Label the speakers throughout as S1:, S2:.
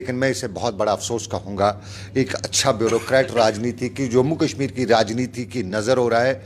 S1: लेकिन मैं इसे बहुत बड़ा अफसोस कहूँगा। एक अच्छा ब्यूरोक्रेट राजनीति की, जम्मू कश्मीर की राजनीति की नज़र हो रहा है,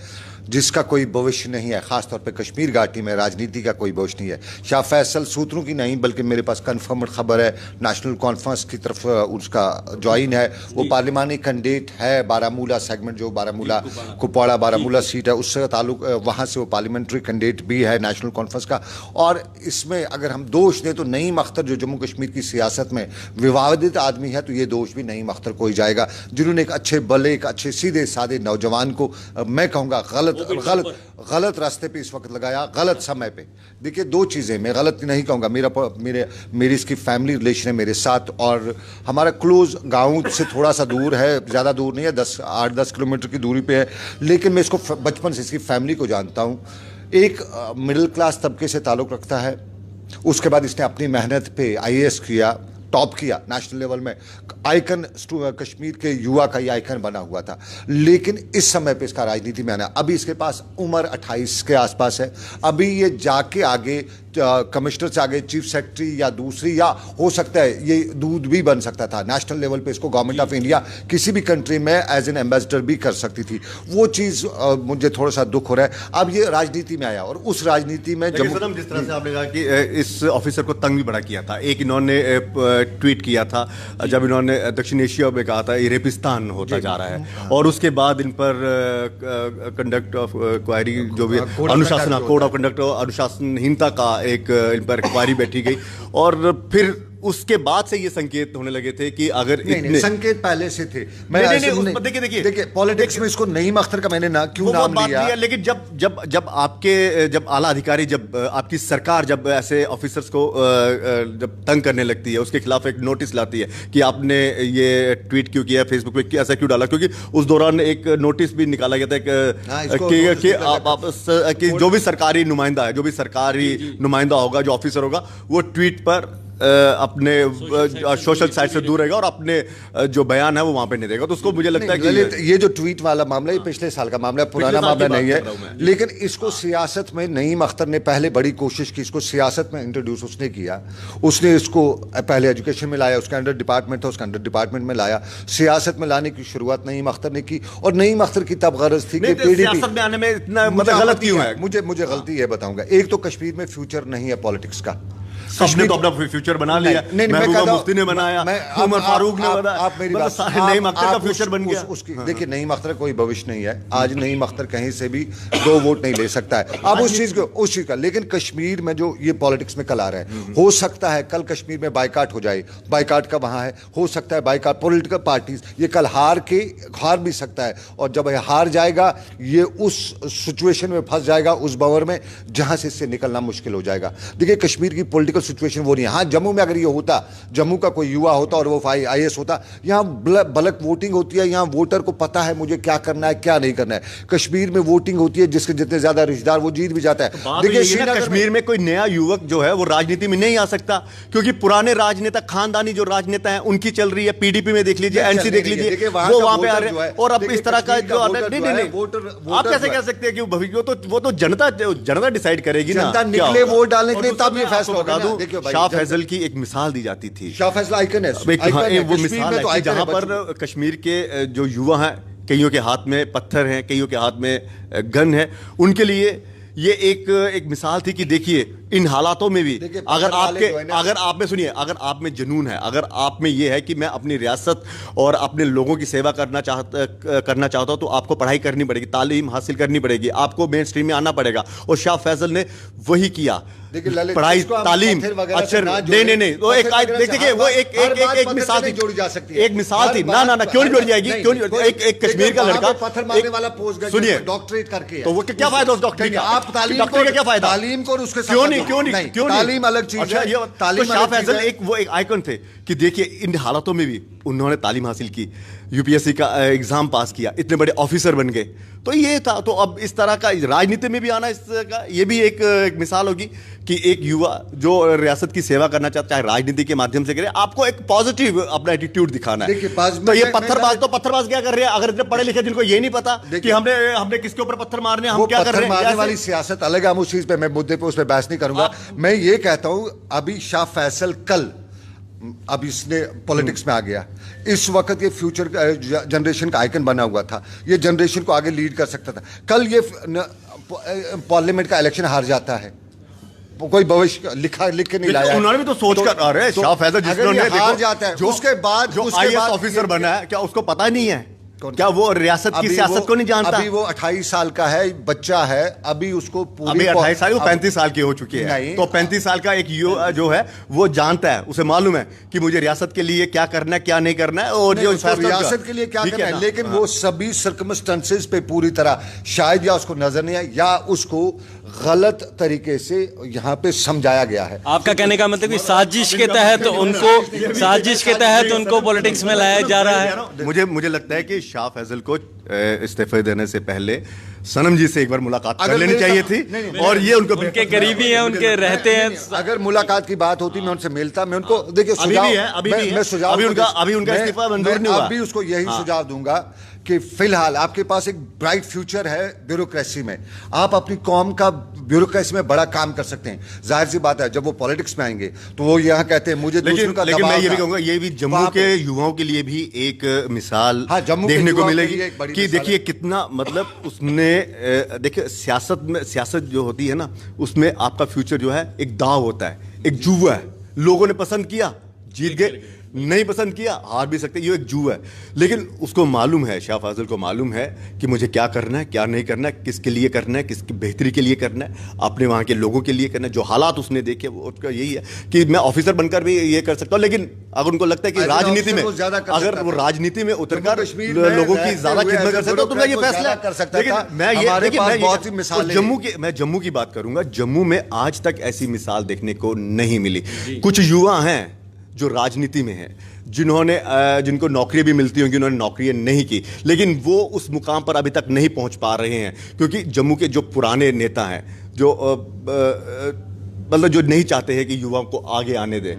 S1: जिसका कोई भविष्य नहीं है। ख़ासतौर पे कश्मीर घाटी में राजनीति का कोई भविष्य नहीं है। शाह फैसल सूत्रों की नहीं बल्कि मेरे पास कन्फर्म्ड खबर है, नेशनल कॉन्फ्रेंस की तरफ उसका ज्वाइन है। वो पार्लिमानी कैंडिडेट है। बारामूला सेगमेंट, जो बारामूला कुपवाड़ा बारामूला सीट है, उससे ताल्लुक, वहाँ से वो पार्लियामेंट्री कैंडिडेट भी है नेशनल कॉन्फ्रेंस का। और इसमें अगर हम दोष दें तो नईम अख्तर, जो जम्मू कश्मीर की सियासत में विवादित आदमी है, तो ये दोष भी नईम अख्तर को ही जाएगा, जिन्होंने एक अच्छे भले, एक अच्छे सीधे साधे नौजवान को मैं कहूँगा गलत रास्ते पे इस वक्त लगाया, गलत समय पे। देखिए, दो चीज़ें, मैं गलत नहीं कहूँगा, मेरी इसकी फैमिली रिलेशन है मेरे साथ, और हमारा क्लोज गाँव से थोड़ा सा दूर है, ज़्यादा दूर नहीं है, 8-10 किलोमीटर की दूरी पे है, लेकिन मैं इसको बचपन से इसकी फैमिली को जानता हूँ। एक मिडिल क्लास तबके से ताल्लुक़ रखता है। उसके बाद इसने अपनी मेहनत पे IAS किया, टॉप किया नेशनल लेवल में, आइकन कश्मीर के युवा का ये आइकन बना हुआ था। लेकिन इस समय पे इसका राजनीति में आना, अभी इसके पास उम्र 28 के आसपास है। अभी ये जाके आगे कमिश्नर से आगे चीफ सेक्रेटरी या दूसरी, या हो सकता है ये दूध भी बन सकता था नेशनल लेवल पे। इसको गवर्नमेंट ऑफ इंडिया किसी भी कंट्री में एज एन एम्बेसडर भी कर सकती थी। वो चीज़ मुझे थोड़ा सा दुख हो रहा है। अब ये राजनीति में आया, और उस राजनीति में
S2: जिस तरह से आपने कहा कि इस ऑफिसर को तंग भी बड़ा किया था, एक इन्होंने ट्वीट किया था जब इन्होंने दक्षिण एशिया में कहा था ये रेपिस्तान होता जा रहा है, और उसके बाद इन पर कंडक्ट ऑफ क्वायरी, जो भी अनुशासन, कोड ऑफ कंडक्ट, अनुशासनहीनता का एक इन पर इंक्वायरी बैठी गई, और फिर उसके बाद से ये संकेत होने लगे थे कि अगर
S1: नहीं, संकेत पहले से थे। देखिए पॉलिटिक्स में इसको नईम अख्तर का मैंने ना क्यों नाम लिया,
S2: लेकिन जब आला अधिकारी, जब आपकी सरकार जब ऐसे ऑफिसर्स को जब तंग करने लगती है, उसके खिलाफ एक नोटिस लाती है कि आपने ये ट्वीट क्यों किया, फेसबुक पे ऐसा क्यों डाला, क्योंकि उस दौरान एक नोटिस भी निकाला गया था कि जो भी सरकारी नुमाइंदा है, जो भी सरकारी नुमाइंदा होगा, जो ऑफिसर होगा, वो ट्वीट पर अपने सोशल साइट से दूर रहेगा और अपने जो बयान है वो वहां पे नहीं देगा। तो उसको मुझे लगता है कि
S1: ये जो ट्वीट वाला मामला, ये पिछले साल का मामला है, पुराना मामला नहीं है। लेकिन इसको सियासत में नईम अख्तर ने पहले बड़ी कोशिश की, इसको सियासत में इंट्रोड्यूस उसने किया। उसने इसको पहले एजुकेशन में लाया, उसके अंडर डिपार्टमेंट था, उसके अंडर डिपार्टमेंट में लाया, सियासत में लाने की शुरुआत नईम अख्तर ने की। और नईम अख्तर की तब गरज थी कि
S2: सियासत में आने में इतना गलत क्यों है?
S1: मुझे गलती है, बताऊंगा। एक तो कश्मीर में फ्यूचर नहीं है पॉलिटिक्स का।
S2: सबने तो अपना फ्यूचर बना लिया, महबूबा मुफ्ती ने बनाया, उमर फारूक ने बनाया,
S1: आप मेरी बात,
S2: नईम अख्तर का फ्यूचर बन गया।
S1: देखिए, नईम अख्तर कोई भविष्य नहीं है। आज नईम अख्तर कहीं से भी 2 वोट नहीं ले सकता है। अब उस चीज का, लेकिन कश्मीर में जो ये पॉलिटिक्स में कल आ रहा है, हो सकता है कल कश्मीर में बाइकाट हो जाए। बाइकाट का वहां है, हो सकता है बाइकाट, पॉलिटिकल पार्टीज ये कल हार भी सकता है, और जब ये हार जाएगा, ये उस सिचुएशन में फंस जाएगा, उस भंवर में जहां से इससे निकलना मुश्किल हो जाएगा। देखिए, कश्मीर की पॉलिटिकल सिचुएशन वो नहीं है। हाँ, जम्मू में अगर ये होता, जम्मू का कोई युवा होता और वो IAS होता, यहाँ बल्क वोटिंग होती है, यहाँ वोटर को पता है मुझे क्या करना है, क्या नहीं करना है। कश्मीर में वोटिंग होती है, जिसके जितने ज्यादा रिश्तेदार वो जीत भी जाता है।
S2: देखिए, कश्मीर में कोई नया युवक जो है वो राजनीति में नहीं आ सकता, क्योंकि पुराने राजनेता, खानदानी जो राजनेता है उनकी चल रही है। PDP में देख लीजिए, NC देख लीजिए, वो वहां पे आ रहे हैं। और अब इस तरह का जो नहीं, आप कैसे कह सकते हैं कि वो तो जनता डिसाइड करेगी ना,
S1: निकले वोट डालने के लिए, तब ये फैसला होगा।
S2: शाह फैजल की एक मिसाल दी जाती थी।
S1: शाह फैजल आइकन है,
S2: वो मिसाल है जहां पर कश्मीर के जो युवा हैं, कईयों के हाथ में पत्थर हैं, कईयों के हाथ में गन है, उनके लिए ये एक मिसाल थी कि देखिए, इन हालातों में भी अगर आप में सुनिए, अगर आप में जुनून है, अगर आप में ये है कि मैं अपनी रियासत और अपने लोगों की सेवा करना चाहता हूं, तो आपको पढ़ाई करनी पड़ेगी, तालीम हासिल करनी पड़ेगी, आपको मेन स्ट्रीम में आना पड़ेगा। और शाह फैसल ने वही किया, पढ़ाई, तालीम, अच्छा, नहीं, वो देखिए, वो एक मिसाल थी, जोड़ी जा सकती है, एक मिसाल थी ना, क्यों नहीं जोड़ी जाएगी? क्यों नहीं? एक कश्मीर का लड़का
S1: पत्थर मारने वाला पोस्ट,
S2: सुनिए,
S1: डॉक्टरेट करके,
S2: तो वो क्या फायदा उस डॉक्टरेट का?
S1: आप तालीम का क्या फायदा? तालीम को उसके क्यों नहीं? तालीम अलग चीज है।
S2: तो शाह फैसल एक आइकन थे कि देखिए, इन हालातों में भी उन्होंने तालीम हासिल की, UPSC का एग्जाम पास किया, इतने बड़े ऑफिसर बन गए। तो ये था। तो अब इस तरह का राजनीति में भी आना, इस तरह का ये भी एक मिसाल होगी कि एक युवा जो रियासत की सेवा करना चाहता है, राजनीति के माध्यम से करे, आपको एक पॉजिटिव अपना एटीट्यूड दिखाना है। तो ये पत्थरबाज क्या कर रहे हैं? अगर इतने पढ़े लिखे जिनको ये नहीं पता कि हमने किसके ऊपर पत्थर मारने, हम क्या कर रहे हैं?
S1: मारने वाली सियासत अलग है, हम उस चीज पे, मैं मुद्दे पे उस पर बहस नहीं करूंगा। मैं ये कहता हूं, अभी शाह फैसल कल अब इसने पॉलिटिक्स में आ गया, इस वक्त ये फ्यूचर जनरेशन का आइकन बना हुआ था, ये जनरेशन को आगे लीड कर सकता था। कल ये पार्लियामेंट का इलेक्शन हार जाता है, कोई भविष्य लिख के नहीं लाया,
S2: उन्होंने भी तो सोच कर आ रहे हैं। शाह फैसल जिन्होंने
S1: हार जाता है, उसके बाद
S2: जो आईएएस ऑफिसर बना है, क्या उसको पता नहीं है? क्या वो रियासत की सियासत को नहीं जानता?
S1: अभी वो 28 साल का है, बच्चा है, अभी उसको पूरी
S2: अभी 28 साल, वो 35 साल की हो चुकी है। तो 35 साल का एक जो है वो जानता है, उसे मालूम है कि मुझे रियासत के लिए क्या करना है, क्या नहीं करना है, और जो
S1: रियासत के लिए क्या करना है। लेकिन वो सभी सर्कमस्टेंसेस पे पूरी तरह शायद या उसको नजर नहीं आया या उसको गलत तरीके से यहाँ पे समझाया गया है।
S3: आपका कहने का मतलब कि साजिश के तहत उनको पॉलिटिक्स में लाया जा रहा है।
S2: मुझे लगता है कि शाह फैसल को इस्तीफे देने से पहले सनम जी से एक बार मुलाकात कर लेनी चाहिए थी। और ये
S3: उनके करीबी हैं, उनके रहते हैं।
S1: अगर मुलाकात की बात होती, मैं उनसे मिलता, मैं उनको देखिए सुझाव
S2: अभी उनका इस्तीफा मंजूर नहीं हुआ।
S1: अभी उसको यही सुझाव दूंगा कि फिलहाल आपके पास एक ब्राइट फ्यूचर है ब्यूरोक्रेसी में, आप अपनी कौम का ब्यूरोक्रेसी में बड़ा काम कर सकते हैं। जाहिर सी बात है, जब वो पॉलिटिक्स में आएंगे तो वो यहाँ कहते हैं मुझे दूसरों का
S2: लेकिन मैं ये भी कहूंगा, ये भी जम्मू के युवाओं के लिए भी एक मिसाल देखने को मिलेगी कि देखिए कितना, मतलब उसने देखिए सियासत जो होती है ना, उसमें आपका फ्यूचर जो है एक दाव होता है, एक जुआ है। लोगों ने पसंद किया, जीत गए, नहीं पसंद किया, हार भी सकते, ये एक जुआ है। लेकिन उसको मालूम है, शाह फैसल को मालूम है कि मुझे क्या करना है, क्या नहीं करना है, किसके लिए करना है, किसकी बेहतरी के लिए करना है, अपने वहाँ के लोगों के लिए करना है। जो हालात उसने देखे वो उसका यही है कि मैं ऑफिसर बनकर भी ये कर सकता हूँ। लेकिन अगर उनको लगता है कि राजनीति में, अगर वो राजनीति में उतरकर लोगों की ज्यादा खिदमत कर सकता तो मैं ये फैसला कर सकता। लेकिन मैं जम्मू की बात करूंगा। जम्मू में आज तक ऐसी मिसाल देखने को नहीं मिली। कुछ युवा हैं जो राजनीति में है, जिनको नौकरियां भी मिलती होंगी, उन्होंने नौकरियां नहीं की, लेकिन वो उस मुकाम पर अभी तक नहीं पहुंच पा रहे हैं क्योंकि जम्मू के जो पुराने नेता हैं, जो मतलब जो नहीं चाहते हैं कि युवाओं को आगे आने दें,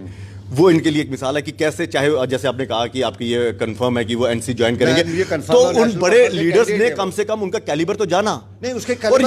S2: वो इनके लिए एक मिसाल है कि कैसे, चाहे जैसे आपने कहा कि आपकी ये कंफर्म है कि वो एनसी ज्वाइन करेंगे, तो उन बड़े लीडर्स ने कम से कम उनका कैलिबर तो जाना।
S1: नहीं, उसके
S2: और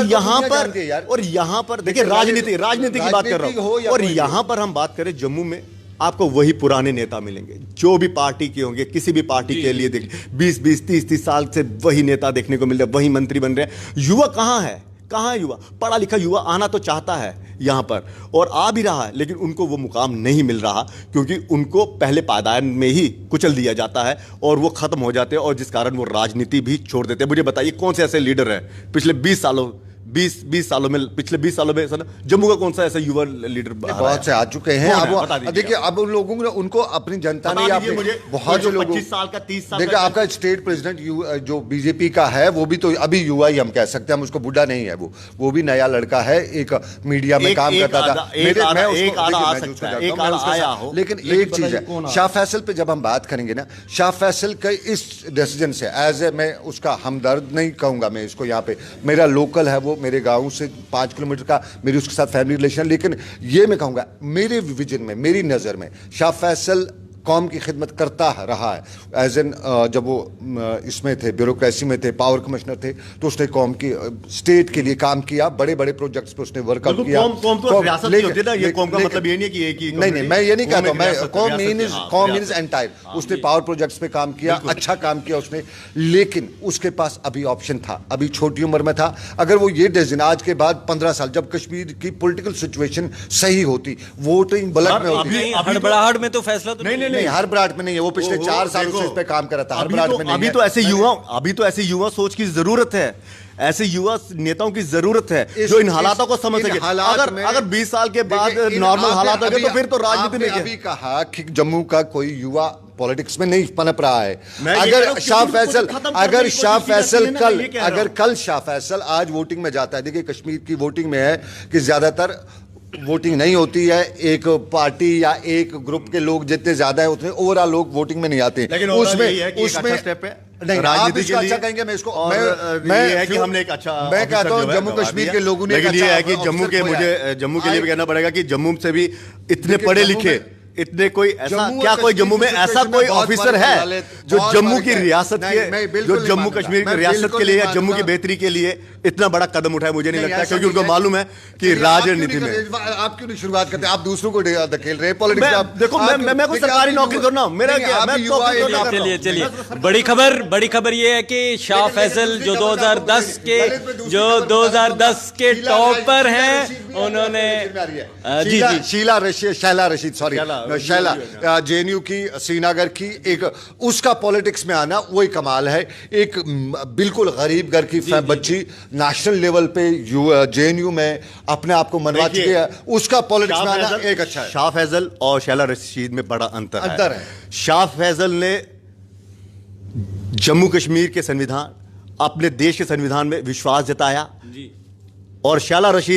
S2: यहाँ पर देखिए राजनीति की बात कर रहा हूँ। और यहाँ पर हम बात करें जम्मू में, आपको वही पुराने नेता मिलेंगे जो भी पार्टी के होंगे, किसी भी पार्टी के लिए देख 20-20, 30-30 साल से वही नेता देखने को मिल रहे हैं, वही मंत्री बन रहे हैं। युवा कहाँ है युवा? पढ़ा लिखा युवा आना तो चाहता है यहाँ पर, और आ भी रहा है, लेकिन उनको वो मुकाम नहीं मिल रहा क्योंकि उनको पहले पायदान में ही कुचल दिया जाता है और वो खत्म हो जाते हैं, और जिस कारण वो राजनीति भी छोड़ देते हैं। मुझे बताइए कौन से ऐसे लीडर हैं पिछले 20 सालों में पिछले 20 सालों में जम्मू का कौन सा ऐसा युवा लीडर?
S1: बहुत से आ चुके हैं। अब देखिए, अब उन लोगों ने, उनको अपनी जनता ने, बहुत से लोगों,
S2: 25 साल का 30 साल
S1: देखिए आपका स्टेट प्रेसिडेंट जो बीजेपी का है, वो भी तो अभी युवा ही हम कह सकते हैं, हम उसको बुढ़ा नहीं है, वो भी नया लड़का है, एक मीडिया में काम करता था। लेकिन एक चीज है, शाह फैसल पे जब हम बात करेंगे ना, शाह फैसल के इस डिसीजन से एज ए, मैं उसका हमदर्द नहीं कहूंगा, मैं इसको यहाँ पे, मेरा लोकल है वो, मेरे गांव से 5 किलोमीटर का मेरी उसके साथ फैमिली रिलेशन, लेकिन ये मैं कहूंगा मेरे विजन में, मेरी नज़र में शाह फैसल कौम की खिदमत करता रहा है। एज एन जब वो इसमें थे, ब्यूरोक्रेसी में थे, पावर कमिश्नर थे, तो उसने कौम की, स्टेट के लिए काम किया, बड़े बड़े प्रोजेक्ट्स पे उसने वर्कआउट किया। नहीं, मैं ये नहीं कहता हूं, मैं कौम मींस एंटायर। उसने पावर प्रोजेक्ट्स पे काम किया, अच्छा काम किया उसने, लेकिन उसके पास अभी ऑप्शन था, अभी छोटी उम्र में था। अगर वो ये डिसीजन आज के बाद 15 साल, जब कश्मीर की पॉलिटिकल सिचुएशन सही होती, वोटिंग बलक में होती,
S3: हड़बड़ाहट में तो फैसला तो
S1: नहीं, हर ब्रांड में नहीं है, वो पिछले 4 सालों से इस पे काम कर रहा था, हर ब्रांड में नहीं है।
S2: अभी तो ऐसे युवा सोच की जरूरत है, ऐसे युवा नेताओं की जरूरत है जो इन हालातों को समझ सके। अगर 20 साल के बाद नॉर्मल हालात हो गए तो फिर तो राजनीति में
S1: अभी कहा कि जम्मू का कोई युवा पॉलिटिक्स में नहीं पनप रहा है। अगर शाह फैसल आज वोटिंग में जाता है, देखिए कश्मीर की वोटिंग में है कि ज्यादातर वोटिंग नहीं होती है, एक पार्टी या एक ग्रुप के लोग जितने ज्यादा है उतने ओवरऑल लोग वोटिंग में नहीं आते।
S2: लेकिन उसमें स्टेप है
S1: नहीं, आप इसको अच्छा कहेंगे, मैं इसको
S2: कि हमने एक अच्छा,
S1: मैं कहता हूं जम्मू कश्मीर के लोगों ने,
S2: लेकिन ये है कि जम्मू के लिए भी कहना पड़ेगा कि जम्मू से भी इतने पढ़े लिखे इतने कोई ऐसा
S1: जम्मू
S2: क्या
S1: और
S2: कोई जम्मू में
S1: कश्मीर
S2: ऐसा
S1: में
S2: कोई
S1: बहुत
S2: ऑफिसर
S1: फर्क
S2: है
S1: है, ललित,
S2: जो
S1: बहुत
S2: जम्मू
S1: फर्क
S2: की
S1: है।
S2: रियासत
S1: नहीं, मैं
S2: के
S1: बिल्कुल
S2: जो
S1: नहीं
S2: जम्मू
S1: मानूंगा।
S2: कश्मीर
S1: मैं
S2: की रियासत
S1: बिल्कुल
S2: के लिए
S1: नहीं
S2: या जम्मू की
S1: मानूंगा।
S2: बेहतरी के लिए इतना बड़ा कदम उठाया मुझे नहीं
S1: नहीं,
S2: लगता,
S1: ऐसा
S2: क्योंकि
S1: नहीं
S2: उनको
S1: है।
S2: मालूम है कि
S1: चलिए,
S2: राजनीति
S1: आप
S2: में
S1: क्यों नहीं आप क्यों नहीं शुरुआत करते? आप दूसरों को धकेल रहे हैं पॉलिटिक्स
S2: मैं-
S1: में। आप
S2: देखो,
S1: आप
S2: मैं
S1: क्यों-
S2: कोई
S1: देखिए,
S2: सरकारी
S1: आप
S2: नौकरी
S1: युवा-
S2: करना हूं, मेरा
S1: नहीं,
S2: क्या,
S1: आप
S2: मैं
S1: युवा
S2: नौकरी
S1: एरिया-
S2: करना
S3: चलिए
S2: हूं।
S3: चलिए बड़ी खबर ये है कि शाह फैसल जो 2010 के जो 2010 के टॉपर हैं उन्होंने जी जी
S1: शैला रशीद सॉरी शैला जेएनयू की श्रीनगर की एक उसका पॉलिटिक्स में आना वही कमाल है। एक बिल्कुल गरीब घर की बच्ची नेशनल लेवल पे जेएनयू में अपने आप को मनवा चुकी है, उसका पॉलिटिक्स में आना एक अच्छा है।
S2: शाह फैजल और शैला रशीद में बड़ा अंतर है।
S1: है।
S2: शाह फैजल ने जम्मू कश्मीर के संविधान, अपने देश के संविधान में विश्वास जताया,
S3: जी
S2: और शैला रशीद